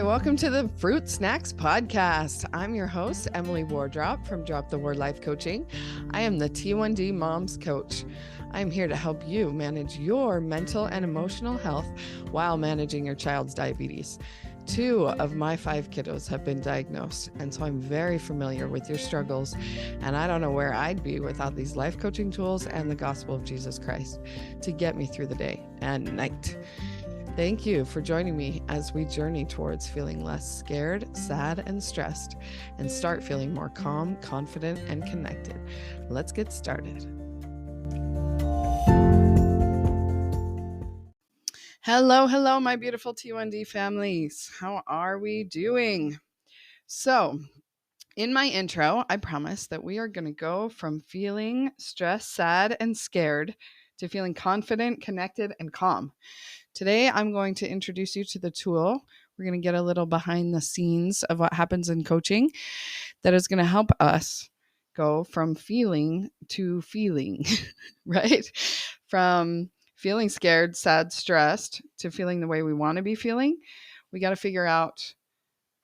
welcome to the Fruit Snacks Podcast. I'm your host, Emily Wardrop from Drop the Word Life Coaching. I am the T1D Moms Coach. I'm here to help you manage your mental and emotional health while managing your child's diabetes. 2 of my 5 kiddos have been diagnosed, and so I'm very familiar with your struggles, and I don't know where I'd be without these life coaching tools and the gospel of Jesus Christ to get me through the day and night. Thank you for joining me as we journey towards feeling less scared, sad, and stressed, and start feeling more calm, confident, and connected. Let's get started. Hello, my beautiful T1D families. How are we doing? So, in my intro, I promised that we are going to go from feeling stressed, sad, and scared to feeling confident, connected, and calm. Today, I'm going to introduce you to the tool. We're going to get a little behind the scenes of what happens in coaching that is going to help us go from feeling to feeling, right? From feeling scared, sad, stressed to feeling the way we want to be feeling. We got to figure out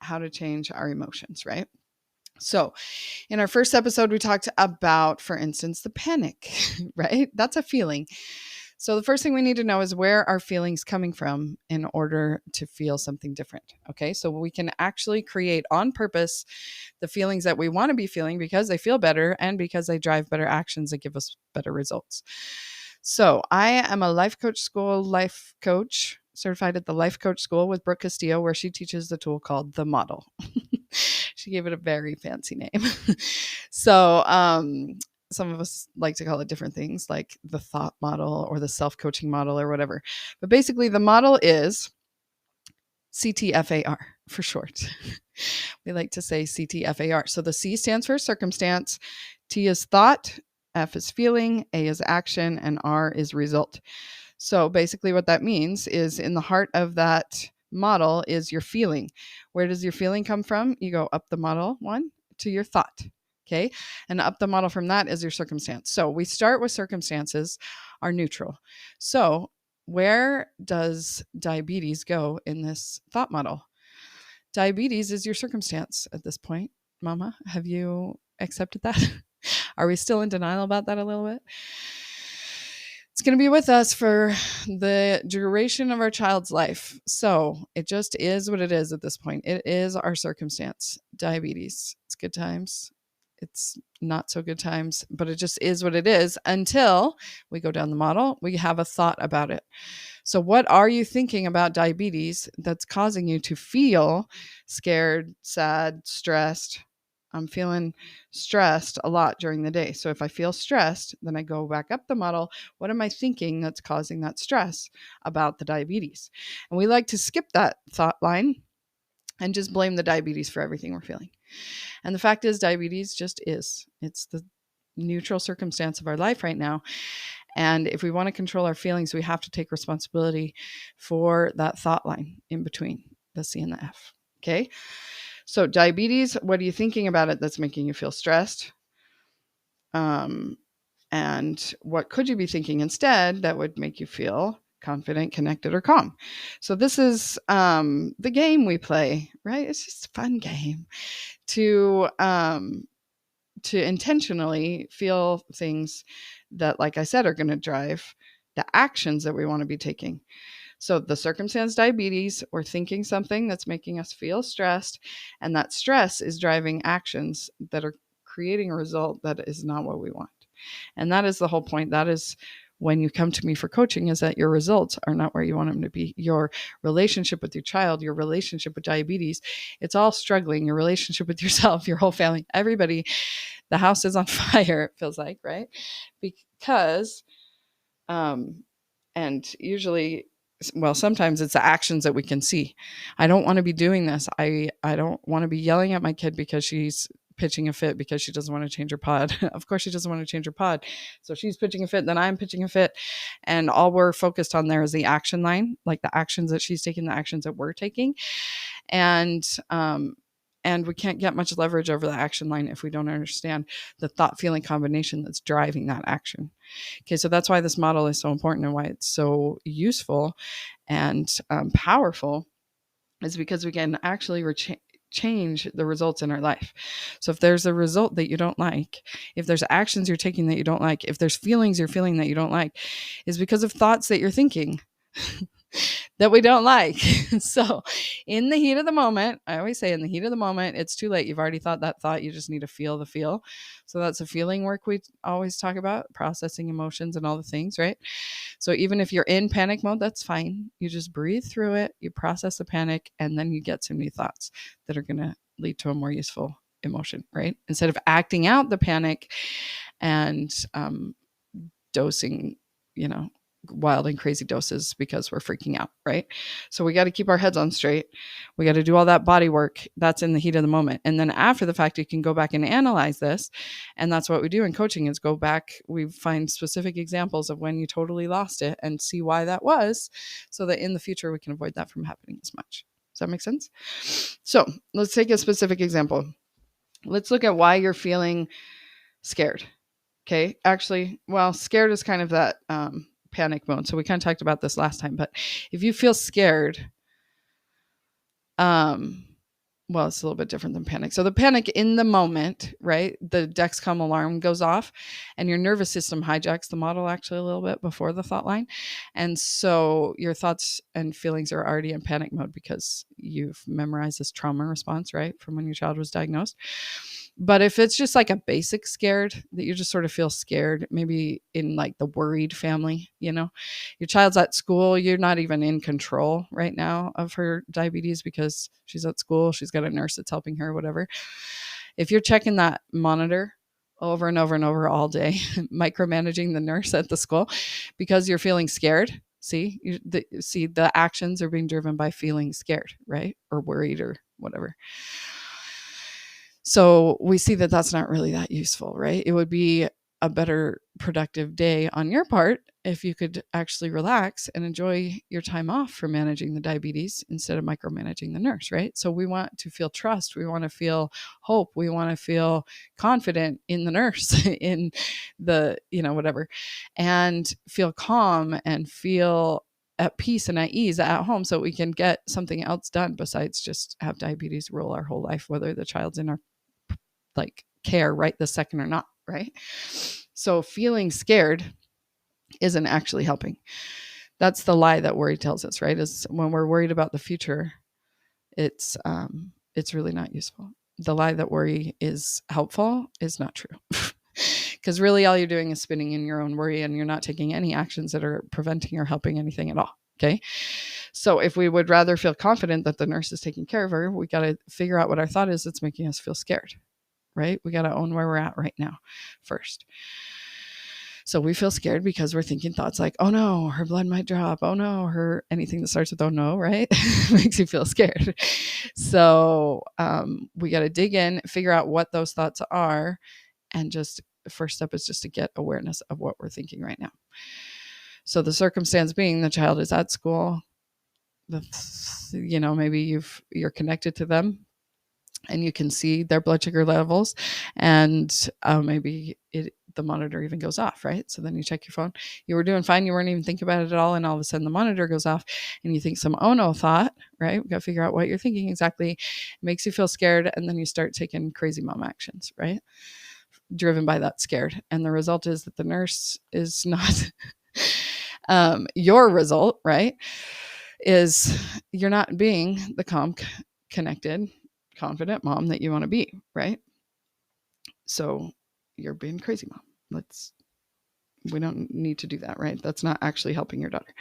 how to change our emotions, right? So in our first episode, we talked about, for instance, the panic, right? That's a feeling. So the first thing we need to know is where our feelings coming from in order to feel something different. Okay. So we can actually create on purpose the feelings that we want to be feeling because they feel better and because they drive better actions that give us better results. So I am a life coach certified at the Life Coach School with Brooke Castillo, where she teaches the tool called the model. She gave it a very fancy name. So, some of us like to call it different things like the thought model or the self-coaching model or whatever. But basically the model is CTFAR for short. We like to say CTFAR. So the C stands for circumstance, T is thought, F is feeling, A is action, and R is result. So basically what that means is in the heart of that model is your feeling. Where does your feeling come from? You go up the model one to your thought. Okay. And up the model from that is your circumstance. So we start with circumstances are neutral. So where does diabetes go in this thought model? Diabetes is your circumstance at this point. Mama, have you accepted that? Are we still in denial about that a little bit? It's going to be with us for the duration of our child's life. So it just is what it is at this point. It is our circumstance. Diabetes. It's good times. It's not so good times, but it just is what it is until we go down the model. We have a thought about it. So what are you thinking about diabetes that's causing you to feel scared, sad, stressed? I'm feeling stressed a lot during the day. So if I feel stressed, then I go back up the model. What am I thinking that's causing that stress about the diabetes? And we like to skip that thought line and just blame the diabetes for everything we're feeling. And the fact is, diabetes just is. It's the neutral circumstance of our life right now. And if we want to control our feelings, we have to take responsibility for that thought line in between the C and the F. Okay. So diabetes, what are you thinking about it that's making you feel stressed? And what could you be thinking instead that would make you feel confident, connected, or calm? So this is the game we play, right? It's just a fun game to intentionally feel things that, like I said, are going to drive the actions that we want to be taking. So the circumstance diabetes, we're thinking something that's making us feel stressed, and that stress is driving actions that are creating a result that is not what we want. And that is the whole point. That is when you come to me for coaching, is that your results are not where you want them to be. Your relationship with your child, your relationship with diabetes, it's all struggling. Your relationship with yourself, your whole family, everybody, the house is on fire, it feels like, right? Because, and usually, well, sometimes it's the actions that we can see. I don't want to be doing this. I don't want to be yelling at my kid because she's pitching a fit because she doesn't want to change her pod. Of course she doesn't want to change her pod. So she's pitching a fit, then I'm pitching a fit. And all we're focused on there is the action line, like the actions that she's taking, the actions that we're taking. And we can't get much leverage over the action line if we don't understand the thought-feeling combination that's driving that action. Okay, so that's why this model is so important and why it's so useful and powerful is because we can actually change the results in our life. So if there's a result that you don't like, if there's actions you're taking that you don't like, if there's feelings you're feeling that you don't like, is because of thoughts that you're thinking that we don't like. So in the heat of the moment, I always say in the heat of the moment, it's too late. You've already thought that thought. You just need to feel the feel. So that's a feeling work we always talk about, processing emotions and all the things, right? So even if you're in panic mode, that's fine. You just breathe through it, you process the panic, and then you get some new thoughts that are going to lead to a more useful emotion, right? Instead of acting out the panic and dosing, wild and crazy doses because we're freaking out, right? So we got to keep our heads on straight. We got to do all that body work. That's in the heat of the moment. And then after the fact, you can go back and analyze this. And that's what we do in coaching is go back. We find specific examples of when you totally lost it and see why that was so that in the future, we can avoid that from happening as much. Does that make sense? So let's take a specific example. Let's look at why you're feeling scared. Okay. Actually, well, scared is kind of that, panic mode. So we kind of talked about this last time, but if you feel scared, well, it's a little bit different than panic. So the panic in the moment, right? The Dexcom alarm goes off and your nervous system hijacks the model actually a little bit before the thought line. And so your thoughts and feelings are already in panic mode because you've memorized this trauma response, right? From when your child was diagnosed. But if it's just like a basic scared that you just sort of feel scared, maybe in like the worried family, your child's at school, you're not even in control right now of her diabetes because she's at school, she's got a nurse that's helping her, whatever. If you're checking that monitor over and over and over all day, micromanaging the nurse at the school because you're feeling scared, the actions are being driven by feeling scared, right? Or worried or whatever. So we see that that's not really that useful, right? It would be a better productive day on your part if you could actually relax and enjoy your time off from managing the diabetes instead of micromanaging the nurse, right? So we want to feel trust. We want to feel hope. We want to feel confident in the nurse, in the, whatever, and feel calm and feel at peace and at ease at home so we can get something else done besides just have diabetes rule our whole life, whether the child's in our care right this second or not, right? So feeling scared isn't actually helping. That's the lie that worry tells us, right? Is when we're worried about the future, it's really not useful. The lie that worry is helpful is not true. Because really all you're doing is spinning in your own worry and you're not taking any actions that are preventing or helping anything at all. Okay. So if we would rather feel confident that the nurse is taking care of her, we got to figure out what our thought is that's making us feel scared, right? We got to own where we're at right now first. So we feel scared because we're thinking thoughts like, oh no, her blood might drop. Oh no, anything that starts with oh no, right? Makes you feel scared. So we got to dig in, figure out what those thoughts are. And just the first step is just to get awareness of what we're thinking right now. So the circumstance being the child is at school, maybe you're connected to them and you can see their blood sugar levels and maybe the monitor even goes off, right? So then you check your phone. You were doing fine. You weren't even thinking about it at all. And all of a sudden the monitor goes off and you think some oh no thought, right? We got to figure out what you're thinking exactly. It makes you feel scared. And then you start taking crazy mom actions, right? Driven by that scared. And the result is that the nurse is not your result, right? Is you're not being the calm, connected, confident mom that you want to be, right? So you're being crazy mom. We don't need to do that, right? That's not actually helping your daughter.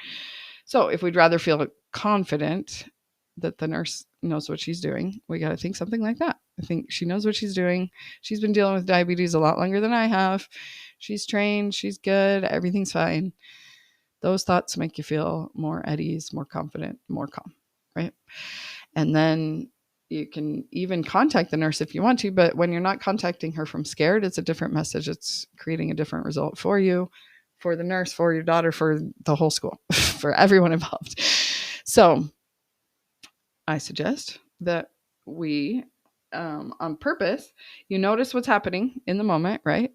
So if we'd rather feel confident that the nurse knows what she's doing, we got to think something like that. I think she knows what she's doing. She's been dealing with diabetes a lot longer than I have. She's trained. She's good. Everything's fine. Those thoughts make you feel more at ease, more confident, more calm, right? And then you can even contact the nurse if you want to, but when you're not contacting her from scared, it's a different message. It's creating a different result for you, for the nurse, for your daughter, for the whole school, for everyone involved. So I suggest that we, on purpose, you notice what's happening in the moment, right?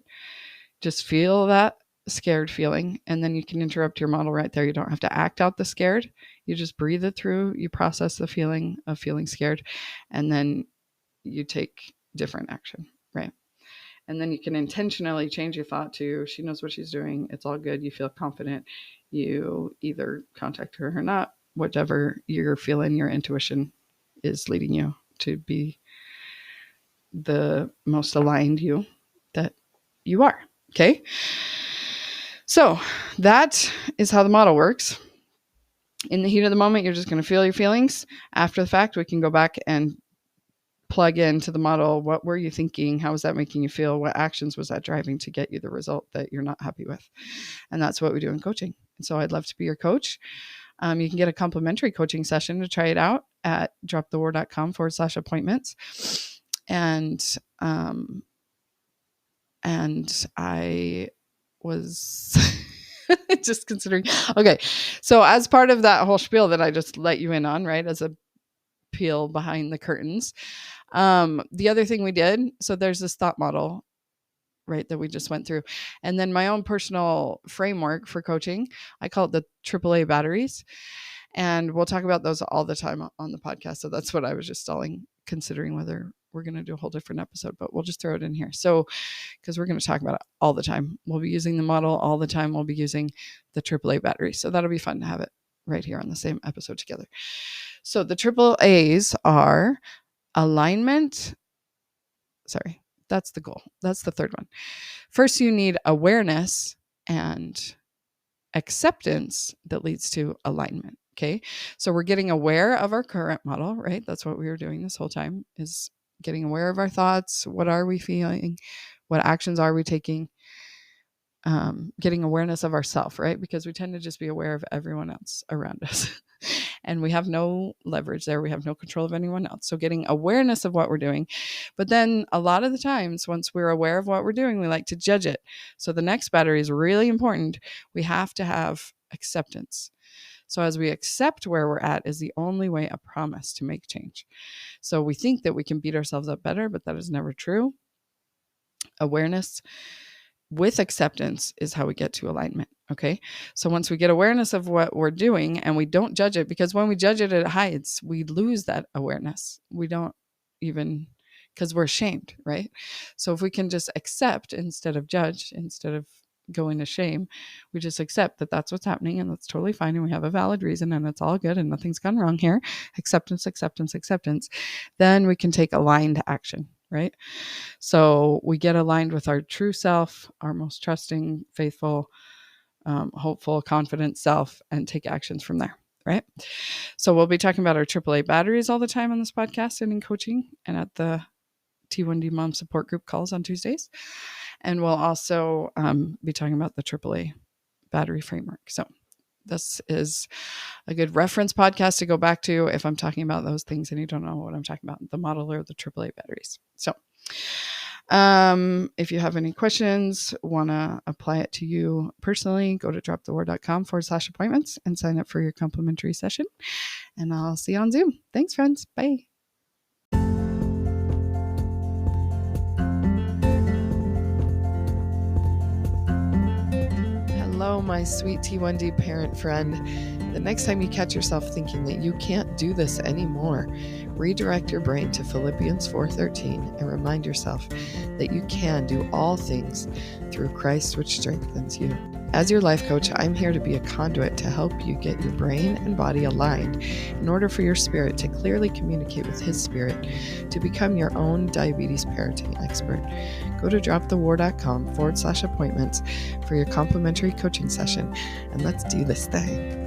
Just feel that scared feeling, and then you can interrupt your model right there. You don't have to act out the scared. You just breathe it through. You process the feeling of feeling scared, and then you take different action, right? And then you can intentionally change your thought to, she knows what she's doing. It's all good. You feel confident. You either contact her or not, whatever you're feeling, your intuition is leading you to be the most aligned you that you are. Okay. So that is how the model works. In the heat of the moment, you're just going to feel your feelings. After the fact, we can go back and plug into the model. What were you thinking? How was that making you feel? What actions was that driving to get you the result that you're not happy with? And that's what we do in coaching. And so I'd love to be your coach. You can get a complimentary coaching session to try it out at dropthewar.com/appointments. And I was just considering, okay. So as part of that whole spiel that I just let you in on, right, as a peel behind the curtains, the other thing we did, so there's this thought model, right, that we just went through. And then my own personal framework for coaching, I call it the AAA batteries. And we'll talk about those all the time on the podcast. So that's what I was just stalling, considering whether we're going to do a whole different episode, but we'll just throw it in here. So, because we're going to talk about it all the time. We'll be using the model all the time. We'll be using the AAA battery. So that'll be fun to have it right here on the same episode together. So the AAAs are alignment. Sorry, that's the goal. That's the third one. First, you need awareness and acceptance that leads to alignment. Okay. So we're getting aware of our current model, right? That's what we were doing this whole time, is getting aware of our thoughts. What are we feeling? What actions are we taking? Getting awareness of ourselves, right? Because we tend to just be aware of everyone else around us and we have no leverage there. We have no control of anyone else. So getting awareness of what we're doing. But then a lot of the times, once we're aware of what we're doing, we like to judge it. So the next battery is really important. We have to have acceptance. So as we accept where we're at is the only way I promise to make change. So we think that we can beat ourselves up better, but that is never true. Awareness with acceptance is how we get to alignment. Okay. So once we get awareness of what we're doing and we don't judge it, because when we judge it, it hides, we lose that awareness. We don't even, because we're ashamed, right? So if we can just accept instead of judge, instead of going to shame, we just accept that that's what's happening and that's totally fine. And we have a valid reason and it's all good and nothing's gone wrong here. Acceptance, acceptance, acceptance. Then we can take aligned action. Right? So we get aligned with our true self, our most trusting, faithful, hopeful, confident self, and take actions from there. Right? So we'll be talking about our AAA batteries all the time on this podcast and in coaching and at the T1D Mom Support Group calls on Tuesdays. And we'll also be talking about the AAA battery framework. So this is a good reference podcast to go back to if I'm talking about those things and you don't know what I'm talking about, the model or the AAA batteries. So if you have any questions, want to apply it to you personally, go to dropthewar.com/appointments and sign up for your complimentary session. And I'll see you on Zoom. Thanks, friends. Bye. Hello, my sweet T1D parent friend. The next time you catch yourself thinking that you can't do this anymore, redirect your brain to Philippians 4:13 and remind yourself that you can do all things through Christ, which strengthens you. As your life coach, I'm here to be a conduit to help you get your brain and body aligned in order for your spirit to clearly communicate with His Spirit to become your own diabetes parenting expert. Go to dropthewar.com/appointments for your complimentary coaching session, and let's do this thing.